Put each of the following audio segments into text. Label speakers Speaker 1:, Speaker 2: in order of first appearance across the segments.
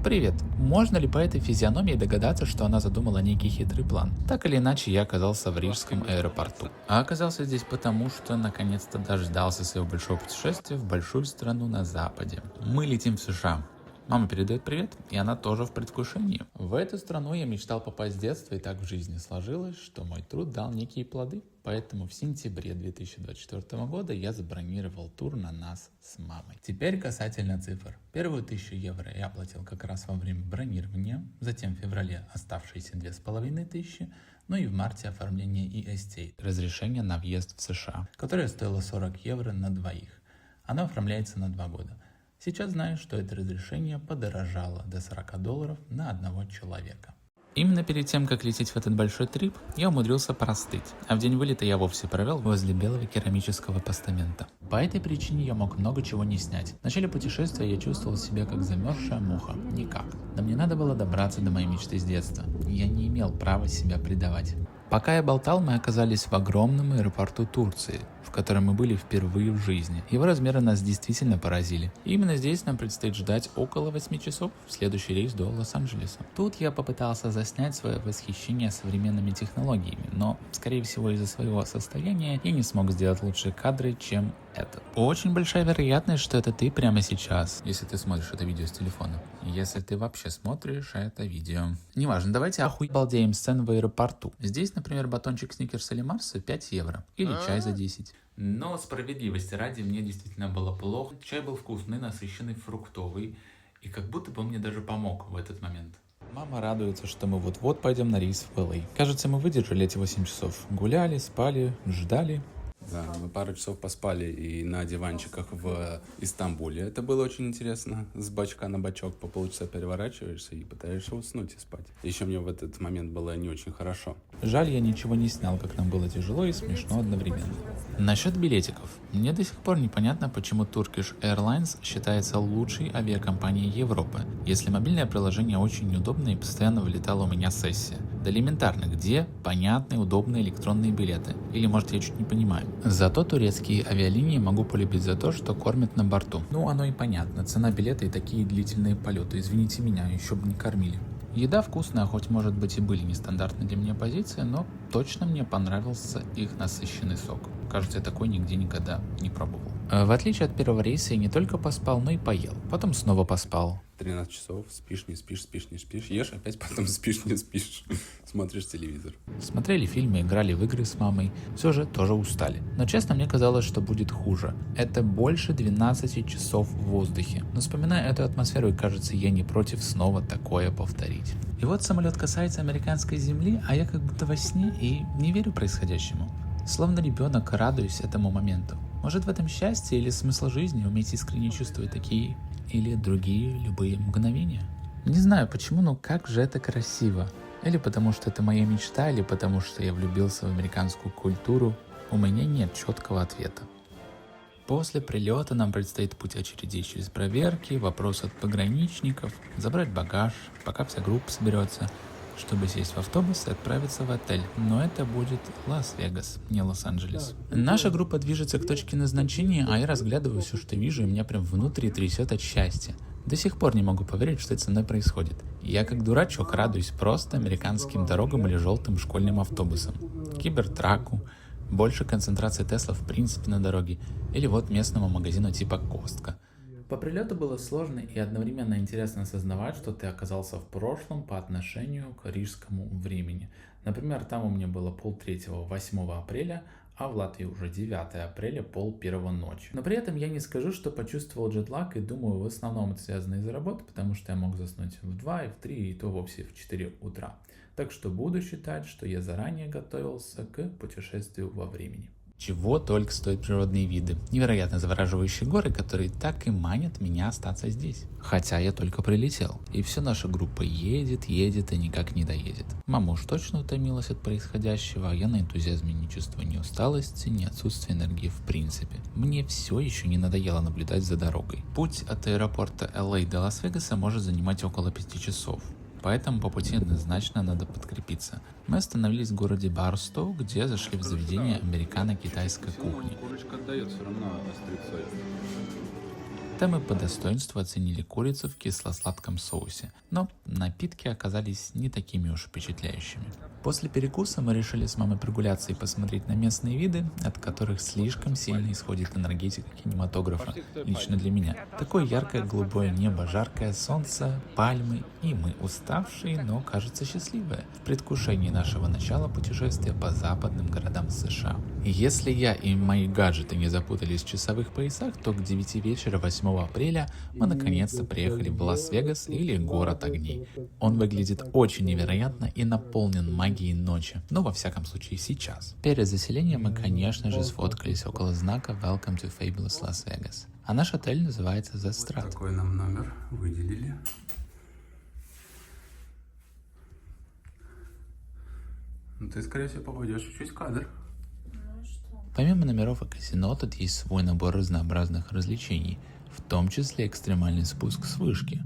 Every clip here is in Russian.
Speaker 1: Привет! Можно ли по этой физиономии догадаться, что она задумала некий хитрый план? Так или иначе, я оказался в рижском аэропорту. А оказался здесь потому, что наконец-то дождался своего большого путешествия в большую страну на западе. Мы летим в США. Мама передает привет, и она тоже в предвкушении. В эту страну я мечтал попасть с детства, и так в жизни сложилось, что мой труд дал некие плоды. Поэтому в сентябре 2024 года я забронировал тур на нас с мамой. Теперь касательно цифр. Первую 1000 евро я оплатил как раз во время бронирования, затем в феврале оставшиеся 2500, ну и в марте оформление ESTA, разрешение на въезд в США, которое стоило 40 евро на двоих. Оно оформляется на 2 года. Сейчас знаю, что это разрешение подорожало до $40 на одного человека. Именно перед тем, как лететь в этот большой трип, я умудрился простыть, а в день вылета я вовсе провел возле белого керамического постамента. По этой причине я мог много чего не снять. В начале путешествия я чувствовал себя как замерзшая муха. Никак. Но мне надо было добраться до моей мечты с детства. Я не имел права себя предавать. Пока я болтал, мы оказались в огромном аэропорту Турции, в котором мы были впервые в жизни. Его размеры нас действительно поразили. И именно здесь нам предстоит ждать около 8 часов в следующий рейс до Лос-Анджелеса. Тут я попытался заснять свое восхищение современными технологиями, но, скорее всего, из-за своего состояния я не смог сделать лучшие кадры, чем этот. Очень большая вероятность, что это ты прямо сейчас, если ты смотришь это видео с телефона. Если ты вообще смотришь это видео. Неважно, давайте балдеем сцену в аэропорту. Здесь, например, батончик Сникерса или Марса 5 евро. Или чай за 10. Но справедливости ради мне действительно было плохо. Чай был вкусный, насыщенный, фруктовый. И как будто бы он мне даже помог в этот момент. Мама радуется, что мы вот-вот пойдем на рейс в LA. Кажется, мы выдержали эти 8 часов. Гуляли, спали, ждали.
Speaker 2: Да, мы пару часов поспали и на диванчиках в Истамбуле. Это было очень интересно. С бачка на бачок по полчаса переворачиваешься и пытаешься уснуть и спать. Еще мне в этот момент было не очень хорошо.
Speaker 1: Жаль, я ничего не снял, как нам было тяжело и смешно одновременно. Насчет билетиков. Мне до сих пор непонятно, почему Turkish Airlines считается лучшей авиакомпанией Европы, если мобильное приложение очень удобное и постоянно вылетала у меня сессия. Да элементарно, где понятные, удобные электронные билеты? Или может я чуть не понимаю? Зато турецкие авиалинии могу полюбить за то, что кормят на борту. Ну оно и понятно, цена билета и такие длительные полеты, извините меня, еще бы не кормили. Еда вкусная, хоть может быть и были нестандартные для меня позиции, но точно мне понравился их насыщенный сок. Кажется, я такой нигде никогда не пробовал. В отличие от первого рейса я не только поспал, но и поел. Потом снова поспал.
Speaker 2: 13 часов, спишь, не спишь, спишь, не спишь, ешь, опять потом спишь, не спишь, смотришь телевизор.
Speaker 1: Смотрели фильмы, играли в игры с мамой, все же тоже устали. Но честно, мне казалось, что будет хуже. Это больше 12 часов в воздухе. Но вспоминая эту атмосферу, и кажется, я не против снова такое повторить. И вот самолет касается американской земли, а я как будто во сне и не верю происходящему. Словно ребенок радуюсь этому моменту. Может, в этом счастье или смысл жизни уметь искренне чувствовать такие или другие любые мгновения? Не знаю почему, но как же это красиво. Или потому что это моя мечта, или потому что я влюбился в американскую культуру. У меня нет четкого ответа. После прилета нам предстоит путь очередей через проверки, вопросы от пограничников, забрать багаж, пока вся группа соберется, чтобы сесть в автобус и отправиться в отель. Но это будет Лас-Вегас, не Лос-Анджелес. Наша группа движется к точке назначения, а я разглядываю все, что вижу, и меня прям внутри трясет от счастья. До сих пор не могу поверить, что это со мной происходит. Я как дурачок радуюсь просто американским дорогам или желтым школьным автобусам, кибертраку, больше концентрации Тесла в принципе на дороге, или вот местному магазину типа Костка. По прилету было сложно и одновременно интересно осознавать, что ты оказался в прошлом по отношению к рижскому времени. Например, там у меня было 2:30 8 апреля, а в Латвии уже 9 апреля 12:30 ночи. Но при этом я не скажу, что почувствовал джетлаг, и думаю, в основном это связано из-за работы, потому что я мог заснуть в 2, и в 3, и то вовсе в 4 утра. Так что буду считать, что я заранее готовился к путешествию во времени. Чего только стоят природные виды. Невероятно завораживающие горы, которые так и манят меня остаться здесь. Хотя я только прилетел. И все наша группа едет и никак не доедет. Мама уж точно утомилась от происходящего, а я на энтузиазме не чувствую ни усталости, ни отсутствия энергии в принципе. Мне все еще не надоело наблюдать за дорогой. Путь от аэропорта LA до Лас-Вегаса может занимать около 5 часов. Поэтому по пути однозначно надо подкрепиться. Мы остановились в городе Барстоу, где зашли в заведение американо-китайской кухни.
Speaker 2: Курочка отдает все равно острецой.
Speaker 1: Это мы по достоинству оценили курицу в кисло-сладком соусе, но напитки оказались не такими уж впечатляющими. После перекуса мы решили с мамой прогуляться и посмотреть на местные виды, от которых слишком сильно исходит энергетика кинематографа, лично для меня. Такое яркое голубое небо, жаркое солнце, пальмы и мы уставшие, но кажется счастливые, в предвкушении нашего начала путешествия по западным городам США. Если я и мои гаджеты не запутались в часовых поясах, то к 9 вечера 8 апреля мы наконец-то приехали в Лас-Вегас или город огней. Он выглядит очень невероятно и наполнен магией ночи, но во всяком случае сейчас. Перед заселением мы, конечно же, сфоткались около знака Welcome to Fabulous Las Vegas. А наш отель называется The Strat.
Speaker 2: Вот такой нам номер выделили. Ну, ты, скорее всего, попадешь в чуть кадр.
Speaker 1: Помимо номеров и казино, тут есть свой набор разнообразных развлечений, в том числе экстремальный спуск с вышки.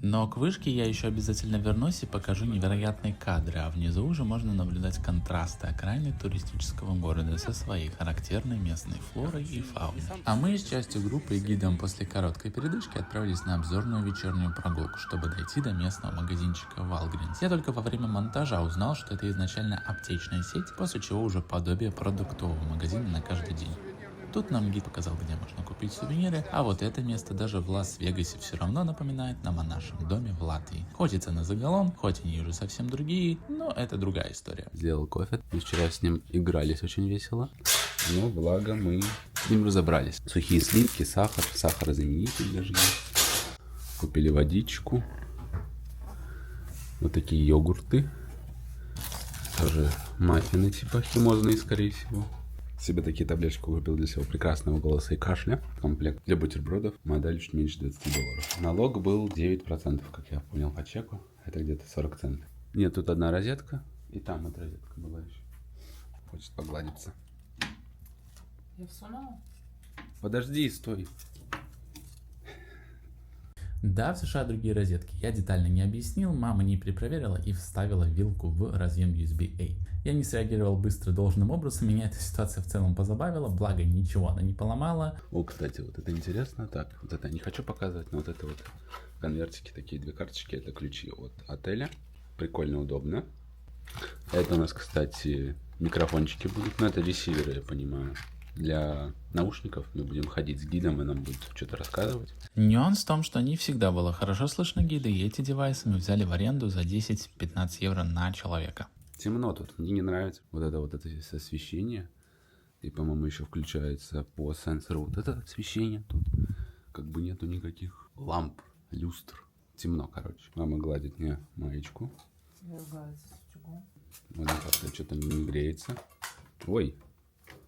Speaker 1: Но к вышке я еще обязательно вернусь и покажу невероятные кадры, а внизу уже можно наблюдать контрасты окраины туристического города со своей характерной местной флорой и фауной. А мы с частью группы и гидом после короткой передышки отправились на обзорную вечернюю прогулку, чтобы дойти до местного магазинчика Walgreens. Я только во время монтажа узнал, что это изначально аптечная сеть, после чего уже подобие продуктового магазина на каждый день. Тут нам гид показал, где можно купить сувениры, а вот это место даже в Лас-Вегасе все равно напоминает нам о нашем доме в Латвии. Хоть и цены за галлон, хоть они уже совсем другие, но это другая история.
Speaker 2: Сделал кофе. Мы вчера с ним игрались очень весело. Но благо мы с ним разобрались. Сухие сливки, сахар, сахарозаменитель даже есть. Купили водичку. Вот такие йогурты. Тоже маффины типа химозные, скорее всего. Себе такие таблеточки купил для своего прекрасного голоса и кашля. Комплект для бутербродов. Модель чуть меньше $20. Налог был 9%, как я понял по чеку. Это где-то 40 центов. Нет, тут одна розетка. И там вот розетка была еще. Хочет погладиться.
Speaker 3: Я всунула?
Speaker 2: Подожди, стой.
Speaker 1: Да, в США другие розетки. Я детально не объяснил, мама не перепроверила и вставила вилку в разъем USB-A. Я не среагировал быстро должным образом, меня эта ситуация в целом позабавила, благо ничего она не поломала.
Speaker 2: О, кстати, вот это интересно. Так, вот это не хочу показывать, но вот это вот конвертики, такие две карточки, это ключи от отеля. Прикольно, удобно. Это у нас, кстати, микрофончики будут, но это ресиверы, я понимаю. Для наушников мы будем ходить с гидом, и нам будет что-то рассказывать.
Speaker 1: Нюанс в том, что не всегда было хорошо слышно гиды, и эти девайсы мы взяли в аренду за 10-15 евро на человека.
Speaker 2: Темно тут, мне не нравится вот это здесь освещение. И, по-моему, еще включается по сенсору вот это освещение тут. Как бы нету никаких ламп, люстр. Темно, короче. Мама гладит мне маечку. Вот как-то что-то не греется. Ой.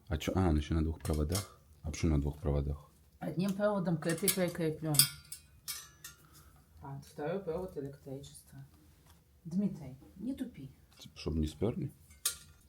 Speaker 2: А что? А, он еще на двух проводах. А почему на двух проводах?
Speaker 3: Одним проводом к этой прикреплен. А второй провод электричества. Дмитрий, не тупи.
Speaker 2: Типа, чтобы не сперли?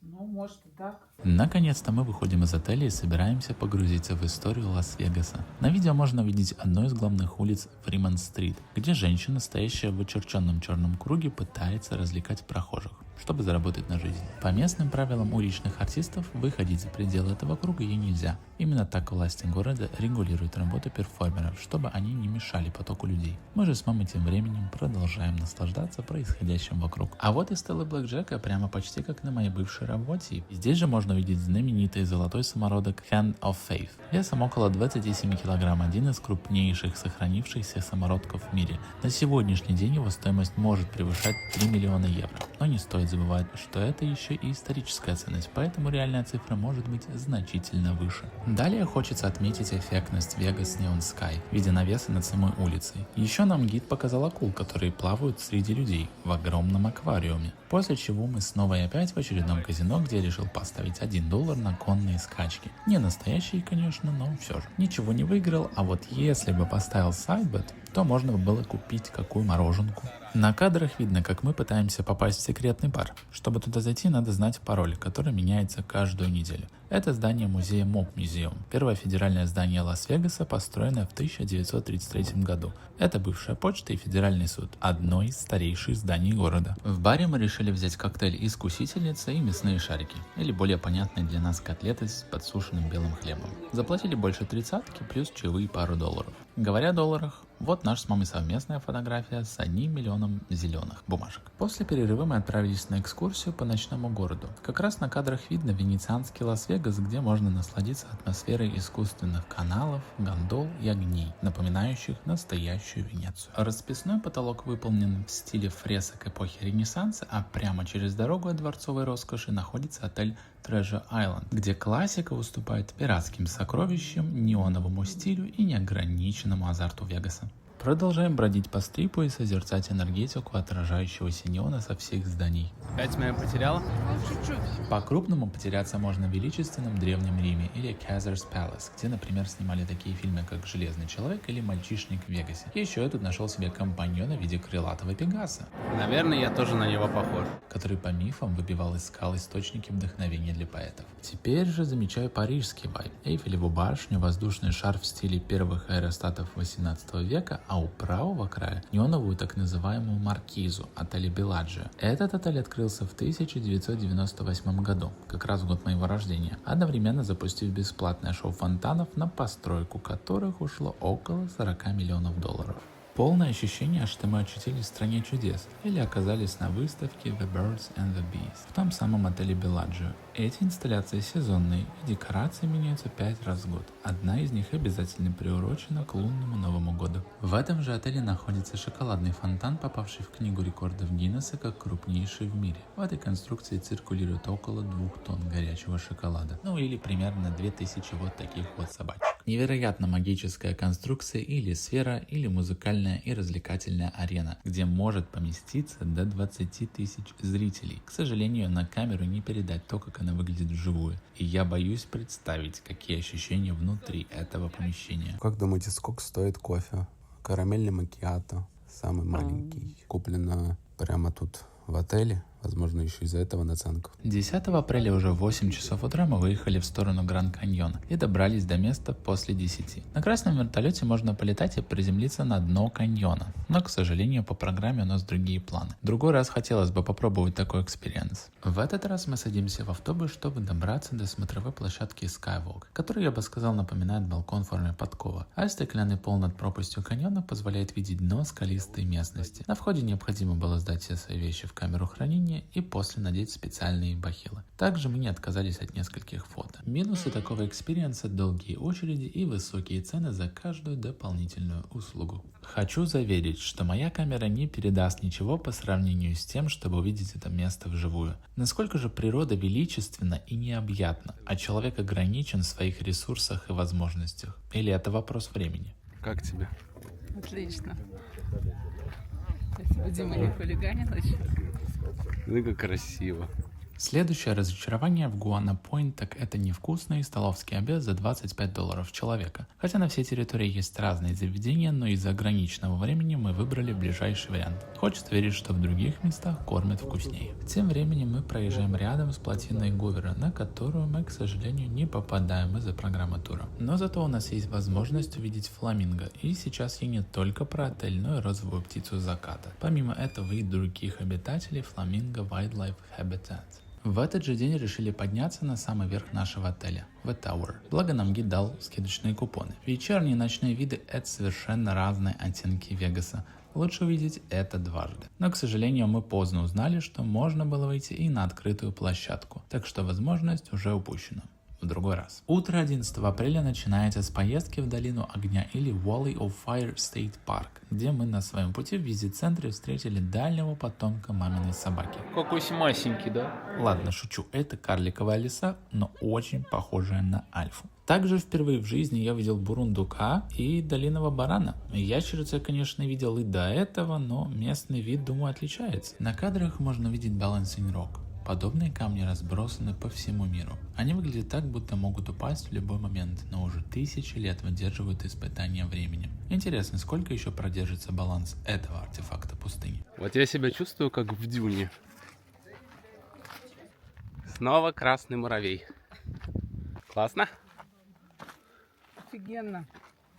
Speaker 3: Ну, может и так.
Speaker 1: Наконец-то мы выходим из отеля и собираемся погрузиться в историю Лас-Вегаса. На видео можно увидеть одну из главных улиц Фримонт-стрит, где женщина, стоящая в вычерченном черном круге, пытается развлекать прохожих, чтобы заработать на жизнь. По местным правилам уличных артистов выходить за пределы этого круга ей нельзя. Именно так власти города регулируют работу перформеров, чтобы они не мешали потоку людей. Мы же с мамой тем временем продолжаем наслаждаться происходящим вокруг. А вот и стелла Блэкджека прямо почти как на моей бывшей работе. Здесь же можно увидеть знаменитый золотой самородок Hand of Faith. Весом около 27 килограмм, один из крупнейших сохранившихся самородков в мире. На сегодняшний день его стоимость может превышать 3 миллиона евро. Но не стоит забывать, что это еще и историческая ценность, поэтому реальная цифра может быть значительно выше. Далее хочется отметить эффектность Vegas Neon Sky в виде навеса над самой улицей. Еще нам гид показал акул, которые плавают среди людей в огромном аквариуме. После чего мы снова и опять в очередном казино, где я решил поставить $1 на конные скачки. Не настоящие, конечно, но все же. Ничего не выиграл, а вот если бы поставил сайдбет, что можно было купить какую мороженку. На кадрах видно, как мы пытаемся попасть в секретный бар. Чтобы туда зайти, надо знать пароль, который меняется каждую неделю. Это здание музея Mob Museum, первое федеральное здание Лас-Вегаса, построенное в 1933 году. Это бывшая почта и федеральный суд, одно из старейших зданий города. В баре мы решили взять коктейль «Искусительница» и мясные шарики, или более понятные для нас котлеты с подсушенным белым хлебом. Заплатили больше 30-ки, плюс чаевые пару долларов. Говоря о долларах, вот наша с мамой совместная фотография с 1 миллионом зеленых бумажек. После перерыва мы отправились на экскурсию по ночному городу. Как раз на кадрах видно венецианский Лас-Вегас, где можно насладиться атмосферой искусственных каналов, гондол и огней, напоминающих настоящую Венецию. Расписной потолок выполнен в стиле фресок эпохи Ренессанса, а прямо через дорогу от дворцовой роскоши находится отель Treasure Island, где классика выступает пиратским сокровищем, неоновому стилю и неограниченному азарту Вегаса. Продолжаем бродить по стрипу и созерцать энергетику отражающегося неона со всех зданий.
Speaker 2: Опять меня потеряла?
Speaker 3: Чуть-чуть.
Speaker 1: По-крупному потеряться можно в величественном Древнем Риме или Caesar's Palace, где, например, снимали такие фильмы, как «Железный человек» или «Мальчишник в Вегасе». И еще я тут нашел себе компаньона в виде крылатого пегаса,
Speaker 2: Наверное, я тоже на него похож.
Speaker 1: который по мифам выбивал из скал источники вдохновения для поэтов. Теперь же замечаю парижский вайб. Эйфелеву башню, воздушный шар в стиле первых аэростатов 18 века, а у правого края неоновую так называемую маркизу отеля Белладжио. Этот отель открылся в 1998 году, как раз в год моего рождения, одновременно запустив бесплатное шоу фонтанов, на постройку которых ушло около 40 миллионов долларов. Полное ощущение, что мы очутились в стране чудес или оказались на выставке The Birds and the Bees в том самом отеле Белладжио. Эти инсталляции сезонные, и декорации меняются 5 раз в год. Одна из них обязательно приурочена к лунному Новому году. В этом же отеле находится шоколадный фонтан, попавший в книгу рекордов Гиннесса как крупнейший в мире. В этой конструкции циркулирует около 2 тонн горячего шоколада. Ну или примерно 2000 вот таких вот собачек. Невероятно магическая конструкция или сфера, или музыкальная и развлекательная арена, где может поместиться до 20 тысяч зрителей. К сожалению, на камеру не передать то, как она выглядит вживую. И я боюсь представить, какие ощущения внутри этого помещения.
Speaker 2: Как думаете, сколько стоит кофе? Карамельный макиато, самый маленький. Куплено прямо тут в отеле. Возможно, еще из-за этого наценка.
Speaker 1: 10 апреля уже в 8 часов утра мы выехали в сторону Гранд-Каньона и добрались до места после 10. На красном вертолете можно полетать и приземлиться на дно каньона, но, к сожалению, по программе у нас другие планы. В другой раз хотелось бы попробовать такой экспириенс. В этот раз мы садимся в автобус, чтобы добраться до смотровой площадки Skywalk, который, я бы сказал, напоминает балкон в форме подкова, а стеклянный пол над пропастью каньона позволяет видеть дно скалистой местности. На входе необходимо было сдать все свои вещи в камеру хранения и после надеть специальные бахилы. Также мы не отказались от нескольких фото. Минусы такого экспириенса — долгие очереди и высокие цены за каждую дополнительную услугу. Хочу заверить, что моя камера не передаст ничего по сравнению с тем, чтобы увидеть это место вживую. Насколько же природа величественна и необъятна, а человек ограничен в своих ресурсах и возможностях? Или это вопрос времени?
Speaker 2: Как тебе?
Speaker 3: Отлично. Если бы Дима не хулиганил еще.
Speaker 2: Ну как красиво.
Speaker 1: Следующее разочарование в Гуана-Пойнт, так это невкусный столовский обед за $25 человека. Хотя на всей территории есть разные заведения, но из-за ограниченного времени мы выбрали ближайший вариант. Хочется верить, что в других местах кормят вкуснее. Тем временем мы проезжаем рядом с плотиной Говера, на которую мы, к сожалению, не попадаем из-за программы тура. Но зато у нас есть возможность увидеть фламинго, и сейчас я не только про отель, но и розовую птицу заката. Помимо этого и других обитателей Flamingo Wildlife Habitat. В этот же день решили подняться на самый верх нашего отеля, The Tower. Благо нам гид дал скидочные купоны. Вечерние и ночные виды — это совершенно разные оттенки Вегаса. Лучше увидеть это дважды. Но, к сожалению, мы поздно узнали, что можно было выйти и на открытую площадку, так что возможность уже упущена. В другой раз. Утро 11 апреля начинается с поездки в долину огня или Valley of Fire State Park, где мы на своем пути в визит-центре встретили дальнего потомка маминой собаки.
Speaker 4: Какой масенький, да?
Speaker 1: Ладно, шучу, это карликовая лиса, но очень похожая на альфу. Также впервые в жизни я видел бурундука и долинного барана. Ящерицу я, конечно, видел и до этого, но местный вид, думаю, отличается. На кадрах можно видеть Balancing Rock. Подобные камни разбросаны по всему миру. Они выглядят так, будто могут упасть в любой момент, но уже тысячи лет выдерживают испытания временем. Интересно, сколько еще продержится баланс этого артефакта пустыни?
Speaker 2: Вот я себя чувствую как в Дюне. Снова красный муравей. Классно?
Speaker 3: Офигенно.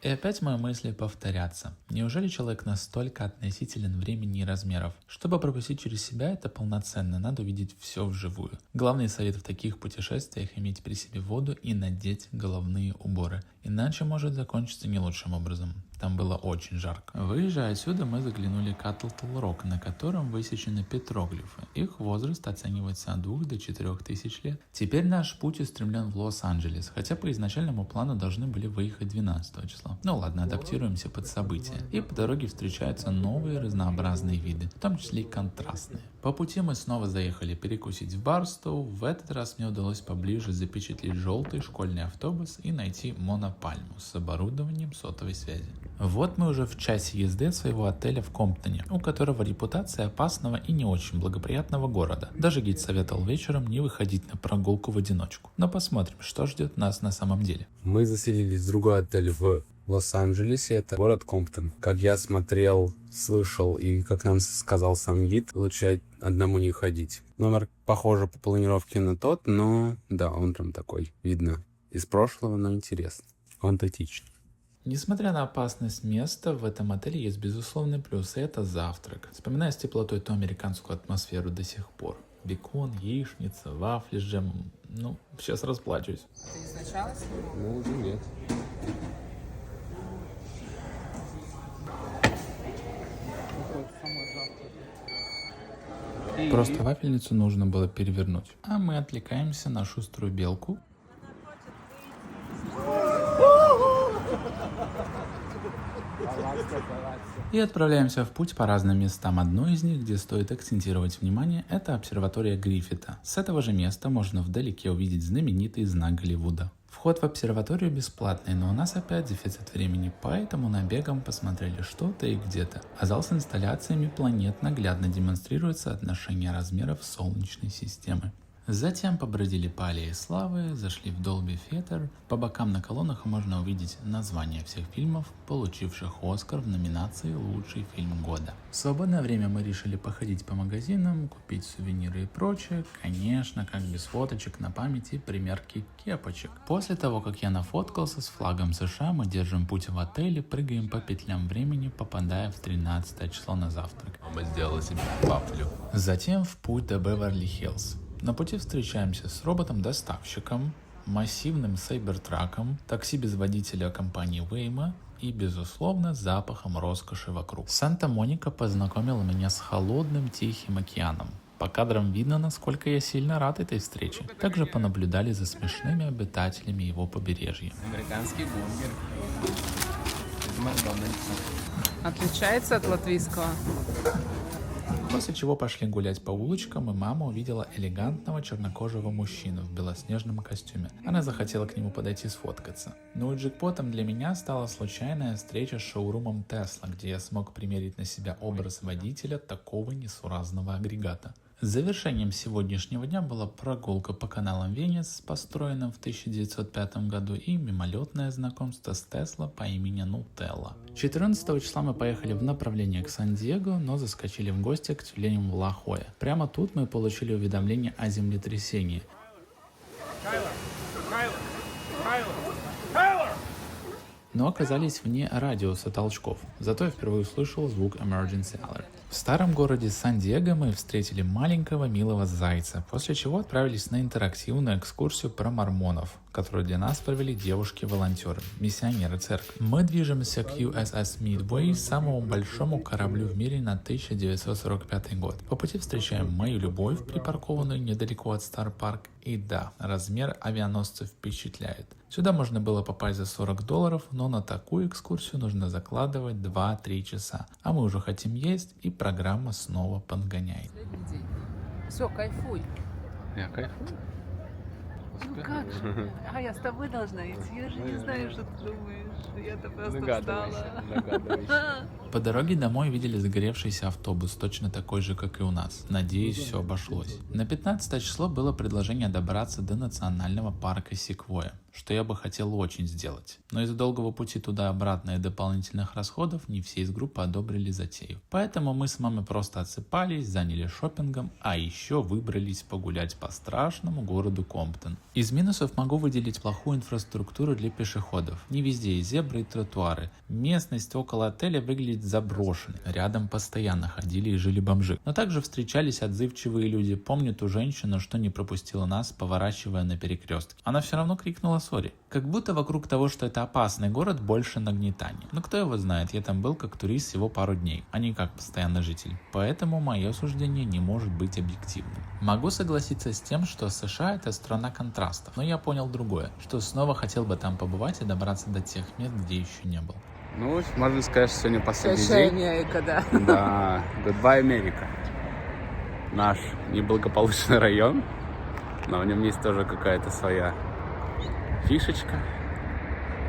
Speaker 1: И опять мои мысли повторятся. Неужели человек настолько относителен времени и размеров? Чтобы пропустить через себя это полноценно, надо увидеть все вживую. Главный совет в таких путешествиях — иметь при себе воду и надеть головные уборы. Иначе может закончиться не лучшим образом. Там было очень жарко. Выезжая отсюда, мы заглянули к Атлтл-Рок, на котором высечены петроглифы. Их возраст оценивается от 2 до 4 тысяч лет. Теперь наш путь устремлен в Лос-Анджелес, хотя по изначальному плану должны были выехать 12 числа. Ну ладно, адаптируемся под события. И по дороге встречаются новые разнообразные виды, в том числе и контрастные. По пути мы снова заехали перекусить в Барстоу. В этот раз мне удалось поближе запечатлеть желтый школьный автобус и найти монопальму с оборудованием сотовой связи. Вот мы уже в часе езды от своего отеля в Комптоне, у которого репутация опасного и не очень благоприятного города. Даже гид советовал вечером не выходить на прогулку в одиночку. Но посмотрим, что ждет нас на самом деле.
Speaker 2: Мы заселились в другой отель в Лос-Анджелесе, это город Комптон. Как я смотрел, слышал и как нам сказал сам гид, лучше одному не ходить. Номер похоже по планировке на тот, но да, он прям такой, видно, из прошлого, но интересно. Он тактичный.
Speaker 1: Несмотря на опасность места, в этом отеле есть безусловный плюс, и это завтрак. Вспоминаю с теплотой ту американскую атмосферу до сих пор. Бекон, яичница, вафли с джемом. Ну, сейчас расплачусь.
Speaker 3: Ты не сначала снимал?
Speaker 2: Ну, уже нет.
Speaker 1: Просто вафельницу нужно было перевернуть. А мы отвлекаемся на шуструю белку. И отправляемся в путь по разным местам. Одно из них, где стоит акцентировать внимание, это обсерватория Гриффита. С этого же места можно вдалеке увидеть знаменитый знак Голливуда. Вход в обсерваторию бесплатный, но у нас опять дефицит времени, поэтому набегом посмотрели что-то и где-то. А зал с инсталляциями планет наглядно демонстрирует соотношение размеров Солнечной системы. Затем побродили по аллее славы, зашли в Dolby Theater. По бокам на колоннах можно увидеть названия всех фильмов, получивших Оскар в номинации «Лучший фильм года». В свободное время мы решили походить по магазинам, купить сувениры и прочее. Конечно, как без фоточек на памяти, примерки кепочек. После того, как я нафоткался с флагом США, мы держим путь в отеле, прыгаем по петлям времени, попадая в 13 число на завтрак. Мы сделали себе вафлю. Затем в путь до Беверли-Хиллз. На пути встречаемся с роботом-доставщиком, массивным сайбертраком, такси без водителя компании Waymo и, безусловно, запахом роскоши вокруг. Санта-Моника познакомила меня с холодным Тихим океаном. По кадрам видно, насколько я сильно рад этой встрече. Также понаблюдали за смешными обитателями его побережья.
Speaker 2: Американский бургер из Макдональдса.
Speaker 3: Отличается от латвийского?
Speaker 1: После чего пошли гулять по улочкам, и мама увидела элегантного чернокожего мужчину в белоснежном костюме. Она захотела к нему подойти сфоткаться. Ну и джекпотом для меня стала случайная встреча с шоурумом Tesla, где я смог примерить на себя образ водителя такого несуразного агрегата. Завершением сегодняшнего дня была прогулка по каналам Венец, построенным в 1905 году, и мимолетное знакомство с Tesla по имени Нутелла. 14 числа мы поехали в направлении к Сан-Диего, но заскочили в гости к тюленям в Ла-Хойя. Прямо тут мы получили уведомление о землетрясении. Но оказались вне радиуса толчков. Зато я впервые услышал звук Emergency Alert. В старом городе Сан-Диего мы встретили маленького милого зайца, после чего отправились на интерактивную экскурсию про мормонов, которую для нас провели девушки-волонтеры, миссионеры церкви. Мы движемся к USS Midway, самому большому кораблю в мире на 1945 год. По пути встречаем мою любовь, припаркованную недалеко от Star Park. И да, размер авианосца впечатляет. Сюда можно было попасть за $40, но на такую экскурсию нужно закладывать 2-3 часа. А мы уже хотим есть, и программа снова подгоняет.
Speaker 3: Все, кайфуй.
Speaker 2: Я кайфую.
Speaker 3: Ну как же? А я с тобой должна идти. Я же не знаю, что ты думаешь. Я-то просто встала.
Speaker 1: По дороге домой видели загоревшийся автобус, точно такой же, как и у нас. Надеюсь, все обошлось. На 15 число было предложение добраться до национального парка Секвойя, что я бы хотел очень сделать. Но из-за долгого пути туда-обратно и дополнительных расходов не все из группы одобрили затею. Поэтому мы с мамой просто отсыпались, заняли шопингом, а еще выбрались погулять по страшному городу Комптон. Из минусов могу выделить плохую инфраструктуру для пешеходов. Не везде есть зебры и тротуары. Местность около отеля выглядит заброшенной. Рядом постоянно ходили и жили бомжи. Но также встречались отзывчивые люди. Помню ту женщину, что не пропустила нас, поворачивая на перекрестке. Она все равно крикнула «сори». Как будто вокруг того, что это опасный город, больше нагнетания. Но кто его знает, я там был как турист всего пару дней, а не как постоянный житель. Поэтому мое суждение не может быть объективным. Могу согласиться с тем, что США это страна контрастов, но я понял другое, что снова хотел бы там побывать и добраться до тех мест, где еще не был.
Speaker 2: Ну, можно сказать, что сегодня последний
Speaker 3: Большая
Speaker 2: день.
Speaker 3: Америка, да.
Speaker 2: Да, goodbye, Америка. Наш неблагополучный район, но в нем есть тоже какая-то своя фишечка.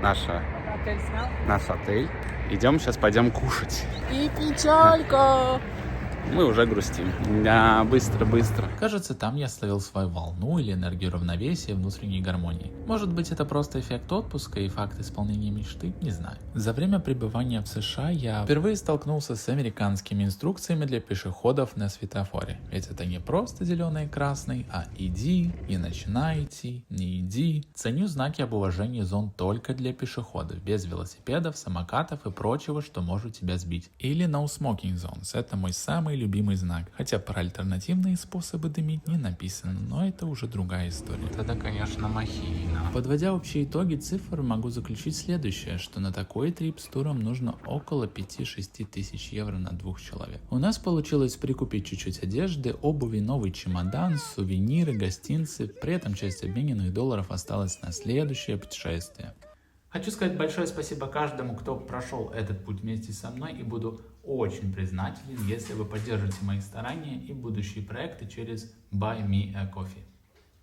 Speaker 3: Отель снял?
Speaker 2: Наш отель. Идем, сейчас пойдем кушать.
Speaker 3: И печалька.
Speaker 2: Мы уже грустим. Да, быстро.
Speaker 1: Кажется, там я словил свою волну или энергию равновесия, внутренней гармонии. Может быть, это просто эффект отпуска и факт исполнения мечты, не знаю. За время пребывания в США я впервые столкнулся с американскими инструкциями для пешеходов на светофоре. Ведь это не просто зеленый и красный, а иди, не начинай идти, не иди. Ценю знаки об уважении зон только для пешеходов, без велосипедов, самокатов и прочего, что может тебя сбить. Или no smoking zones, это мой самый любимый знак. Хотя про альтернативные способы дымить не написано, но это уже другая история.
Speaker 2: Это, конечно, махина.
Speaker 1: Подводя общие итоги цифр, могу заключить следующее, что на такой трип с туром нужно около 5-6 тысяч евро на 2 человек. У нас получилось прикупить чуть-чуть одежды, обуви, новый чемодан, сувениры, гостинцы, при этом часть обмененных долларов осталась на следующее путешествие. Хочу сказать большое спасибо каждому, кто прошел этот путь вместе со мной, и буду очень признателен, если вы поддержите мои старания и будущие проекты через Buy Me a Coffee.